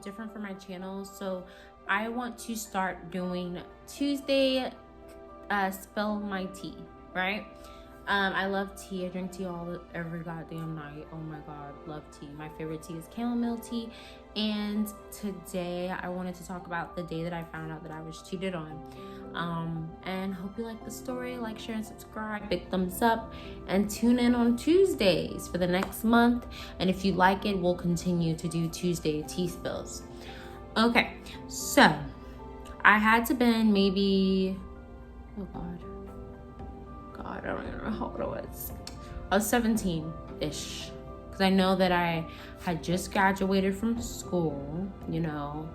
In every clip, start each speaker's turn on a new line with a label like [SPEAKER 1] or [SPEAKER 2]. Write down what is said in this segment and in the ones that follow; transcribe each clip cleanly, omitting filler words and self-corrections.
[SPEAKER 1] different for my channel. So I want to start doing Tuesday spill my tea, right? I love tea. I drink tea every goddamn night. Oh my god, love tea. My favorite tea is chamomile tea. And today I wanted to talk about the day that I found out that I was cheated on. And hope you like the story. Like, share, and subscribe. Big thumbs up. And tune in on Tuesdays for the next month. And if you like it, we'll continue to do Tuesday tea spills. Okay, so I had to been maybe, oh god, I don't even know how old I was. I was 17-ish, because I know that I had just graduated from school, you know.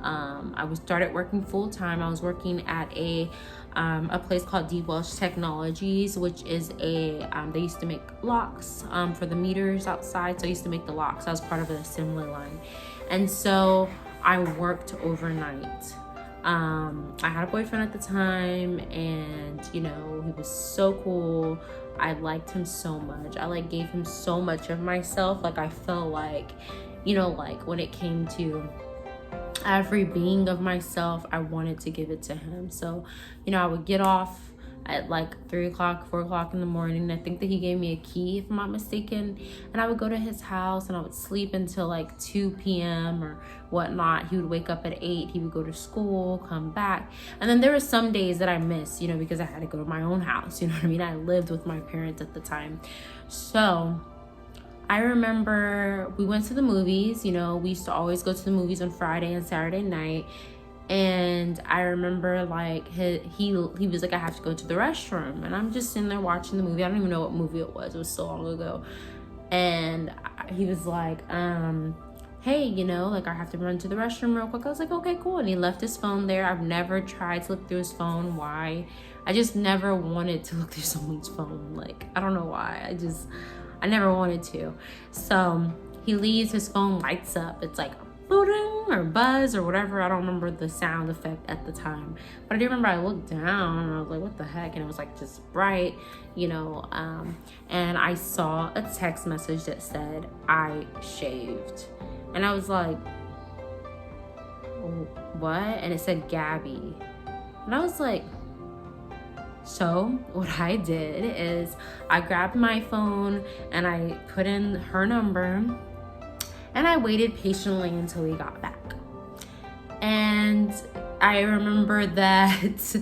[SPEAKER 1] I started working full-time. I was working at a place called D. Welsh Technologies, which is they used to make locks for the meters outside. So I used to make the locks. I was part of an assembly line. And so I worked overnight. I had a boyfriend at the time, and you know, he was so cool. I liked him so much. I gave him so much of myself. I felt like, you know, when it came to every being of myself, I wanted to give it to him. So, you know, I would get off at 3 o'clock, 4 o'clock in the morning. I think that he gave me a key, if I'm not mistaken, and I would go to his house and I would sleep until 2 p.m. or whatnot. He would wake up at 8. He would go to school, come back, and then there were some days that I missed, you know, because I had to go to my own house. You know what I mean? I lived with my parents at the time. So I remember we went to the movies. You know, we used to always go to the movies on Friday and Saturday night. And I remember he was like, I have to go to the restroom. And I'm just sitting there watching the movie. I don't even know what movie it was. It was so long ago. And he was like, hey, you know, I have to run to the restroom real quick. I was like, okay, cool. And he left his phone there. I've never tried to look through his phone. Why? I just never wanted to look through someone's phone. I don't know why. I never wanted to. So he leaves, his phone lights up. It's like booding or buzz or whatever. I don't remember the sound effect at the time, but I do remember I looked down and I was like, what the heck? And it was just bright, you know, and I saw a text message that said I shaved, and I was like, what? And it said Gabby, and I was like, so what I did is I grabbed my phone and I put in her number, and I waited patiently until he got back. And I remember that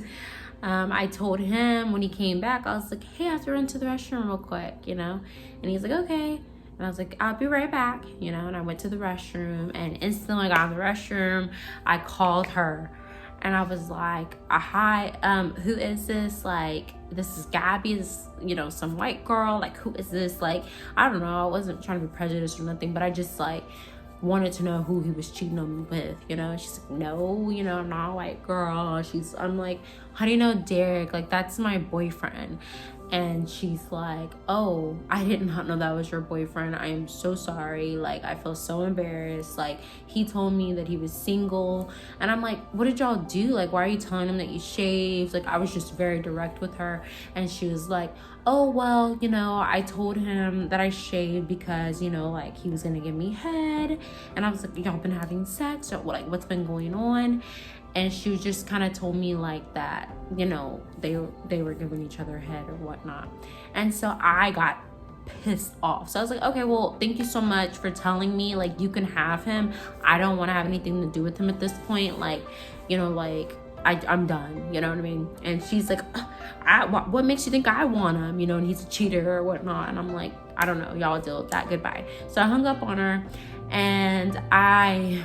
[SPEAKER 1] I told him when he came back, I was like, hey, I have to run to the restroom real quick, you know? And he's like, okay. And I was like, I'll be right back, you know? And I went to the restroom, and instantly I got in the restroom, I called her. And I was like, hi, who is this? This is Gabby, this, you know, some white girl. Who is this? I don't know. I wasn't trying to be prejudiced or nothing, but I just wanted to know who he was cheating on me with, you know? And she's like, no, you know, I'm not a white girl. I'm like, how do you know Derek? That's my boyfriend. And she's like, oh, I did not know that was your boyfriend. I am so sorry. I feel so embarrassed. He told me that he was single. And I'm like, what did y'all do? Why are you telling him that you shaved? I was just very direct with her. And she was like, oh, well, you know, I told him that I shaved because, you know, he was gonna give me head. And I was like, y'all been having sex? Or what's been going on? And she just kind of told me that, you know, they were giving each other head or whatnot. And so I got pissed off. So I was like, okay, well, thank you so much for telling me, you can have him. I don't want to have anything to do with him at this point. You know, I'm done, you know what I mean? And she's like, what makes you think I want him? You know, and he's a cheater or whatnot. And I'm like, I don't know, y'all deal with that, goodbye. So I hung up on her, and I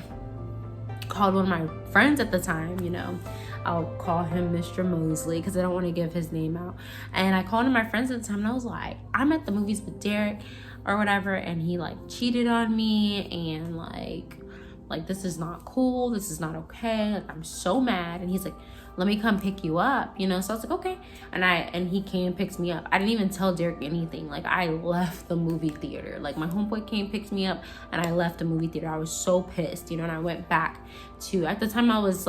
[SPEAKER 1] called one of my friends at the time, you know. I'll call him Mr. Mosley because I don't want to give his name out. And I called him my friends at the time, and I was like, I'm at the movies with Derek or whatever, and he cheated on me, and this is not cool, this is not okay, I'm so mad. And he's like, let me come pick you up, you know? So I was like, okay. And he came and picked me up. I didn't even tell Derek anything. I left the movie theater. My homeboy came, picked me up, and I left the movie theater. I was so pissed, you know? And I went back to, at the time I was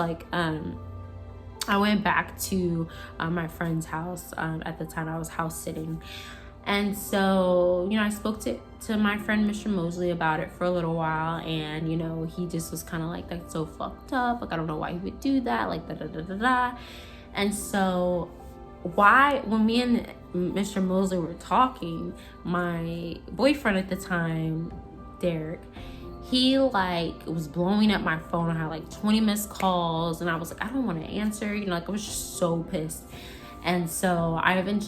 [SPEAKER 1] I went back to my friend's house. At the time I was house sitting. And so, you know, I spoke to my friend Mr. Mosley about it for a little while, and you know, he just was kind of like, that's so fucked up, like I don't know why he would do that, like da da da da da. And so when me and Mr. Mosley were talking, my boyfriend at the time, Derek, he like was blowing up my phone. I had like 20 missed calls, and I was like, I don't want to answer, you know, like I was just so pissed. And so I think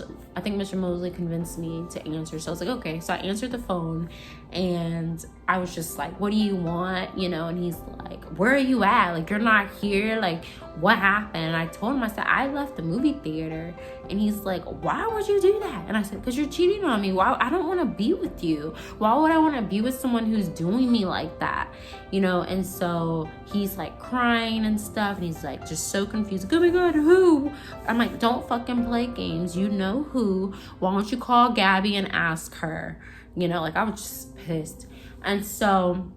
[SPEAKER 1] Mr. Mosley convinced me to answer. So I was like, okay. So I answered the phone, and I was just like, what do you want? You know, and he's like, where are you at? Like, you're not here. Like, what happened? And I told him, I said, I left the movie theater. And he's like, why would you do that? And I said, because you're cheating on me. Why? I don't want to be with you. Why would I want to be with someone who's doing me like that? You know, and so he's like crying and stuff, and he's like just so confused. Like, oh my God, who? I'm like, don't fucking play games. You know who? Why don't you call Gabby and ask her? You know, like I was just pissed. And so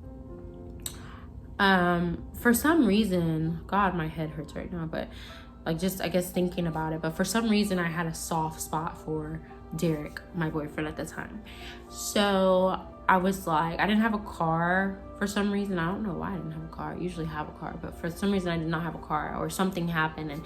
[SPEAKER 1] for some reason, God, my head hurts right now, but like just I guess thinking about it, but for some reason I had a soft spot for Derek, my boyfriend at the time. So I was like, I didn't have a car for some reason. I don't know why I didn't have a car. I usually have a car, but for some reason I did not have a car, or something happened,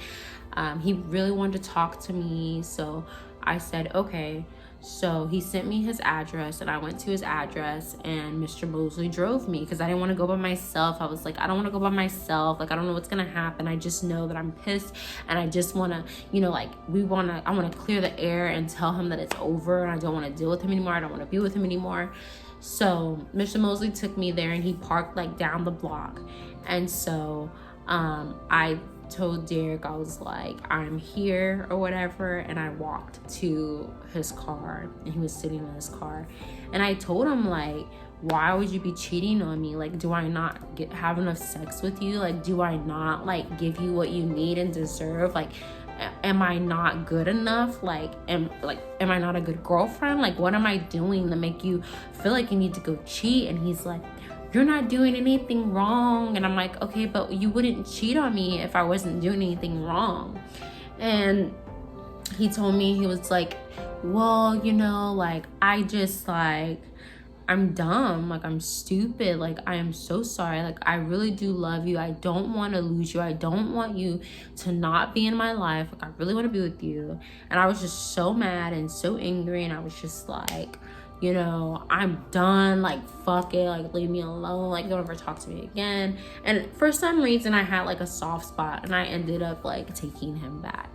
[SPEAKER 1] and he really wanted to talk to me. So I said, okay. So he sent me his address, and I went to his address, and Mr. Mosley drove me because I didn't want to go by myself. I was like, I don't want to go by myself. Like, I don't know what's going to happen. I just know that I'm pissed, and I just want to, you know, like I want to clear the air and tell him that it's over, and I don't want to deal with him anymore. I don't want to be with him anymore. So Mr. Mosley took me there, and he parked like down the block. And so I told Derek, I was like, I'm here or whatever, and I walked to his car, and he was sitting in his car, and I told him, like, why would you be cheating on me? Like, do I not have enough sex with you? Like, do I not like give you what you need and deserve? Like, am I not good enough? Am I not a good girlfriend? Like, what am I doing to make you feel like you need to go cheat? And he's like, you're not doing anything wrong. And I'm like, okay, but you wouldn't cheat on me if I wasn't doing anything wrong. And he told me, he was like, well, you know, like, I just like, I'm dumb, like I'm stupid, like I am so sorry, like I really do love you, I don't want to lose you, I don't want you to not be in my life, like I really want to be with you. And I was just so mad and so angry, and I was just like, you know, I'm done, like fuck it, like leave me alone, like don't ever talk to me again. And for some reason I had like a soft spot, and I ended up like taking him back.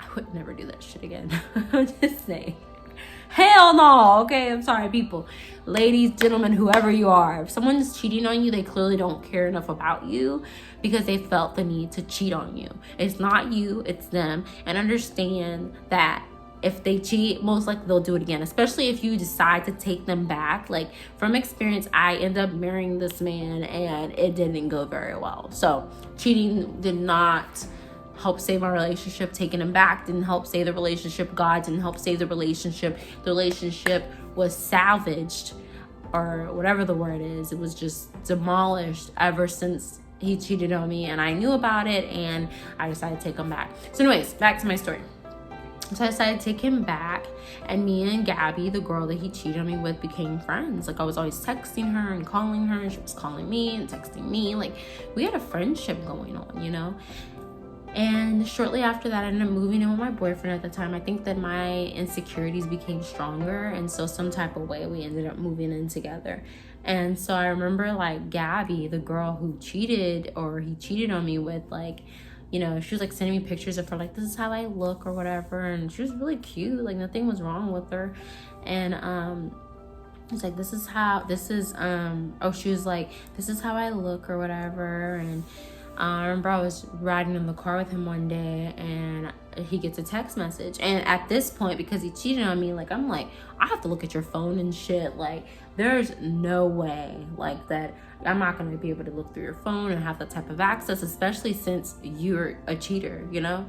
[SPEAKER 1] I would never do that shit again. I'm just saying. Hell no. Okay, I'm sorry, people, ladies, gentlemen, whoever you are, if someone's cheating on you, they clearly don't care enough about you because they felt the need to cheat on you. It's not you, it's them. And understand that if they cheat, most likely they'll do it again, especially if you decide to take them back. Like, from experience, I ended up marrying this man, and it didn't go very well. So cheating did not help save my relationship. Taking him back didn't help save the relationship. God didn't help save the relationship. The relationship was salvaged, or whatever the word is. It was just demolished ever since he cheated on me, and I knew about it, and I decided to take him back. So anyways, back to my story. So I decided to take him back, and me and Gabby, the girl that he cheated on me with, became friends. Like, I was always texting her and calling her, and she was calling me and texting me. Like, we had a friendship going on, you know? And shortly after that, I ended up moving in with my boyfriend at the time. I think that my insecurities became stronger, and so some type of way we ended up moving in together. And so I remember, like, Gabby, the girl who cheated, or he cheated on me with, like, you know, she was like sending me pictures of her, like, this is how I look or whatever, and she was really cute, like nothing was wrong with her. And it's like, she was like, this is how I look or whatever. And I remember I was riding in the car with him one day, and he gets a text message. And at this point, because he cheated on me, like, I'm like, I have to look at your phone and shit. Like, there's no way, like, that I'm not going to be able to look through your phone and have that type of access, especially since you're a cheater, you know?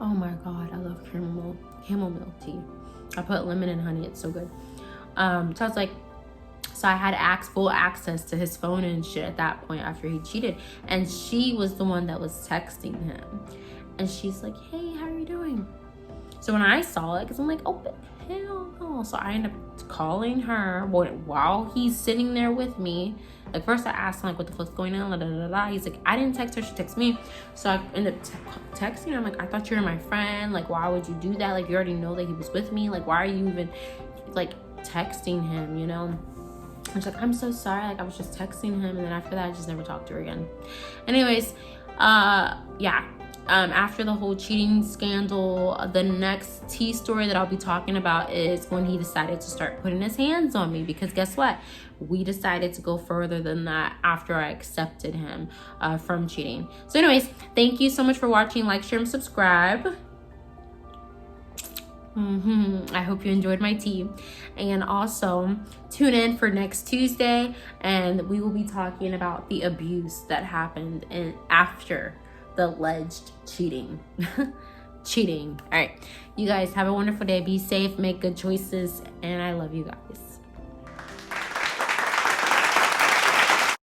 [SPEAKER 1] Oh my God, I love chamomile tea. I put lemon and honey, it's so good. So I was like, so I had full access to his phone and shit at that point after he cheated. And she was the one that was texting him. And she's like, hey, how are you doing? So when I saw it, because I'm like, oh, hell no. So I end up calling her while he's sitting there with me. Like, first I asked him, like, what the fuck's going on? He's like, I didn't text her, she texted me. So I ended up texting her. I'm like, I thought you were my friend. Like, why would you do that? Like, you already know that he was with me. Like, why are you even, like, texting him, you know? And she's like, I'm so sorry. Like, I was just texting him. And then after that, I just never talked to her again. Anyways, yeah. After the whole cheating scandal, the next tea story that I'll be talking about is when he decided to start putting his hands on me, because guess what? We decided to go further than that after I accepted him from cheating. So anyways, thank you so much for watching. Like, share, and subscribe. I hope you enjoyed my tea. And also tune in for next Tuesday, and we will be talking about the abuse that happened after the alleged cheating. All right, you guys have a wonderful day. Be safe, make good choices, and I love you guys.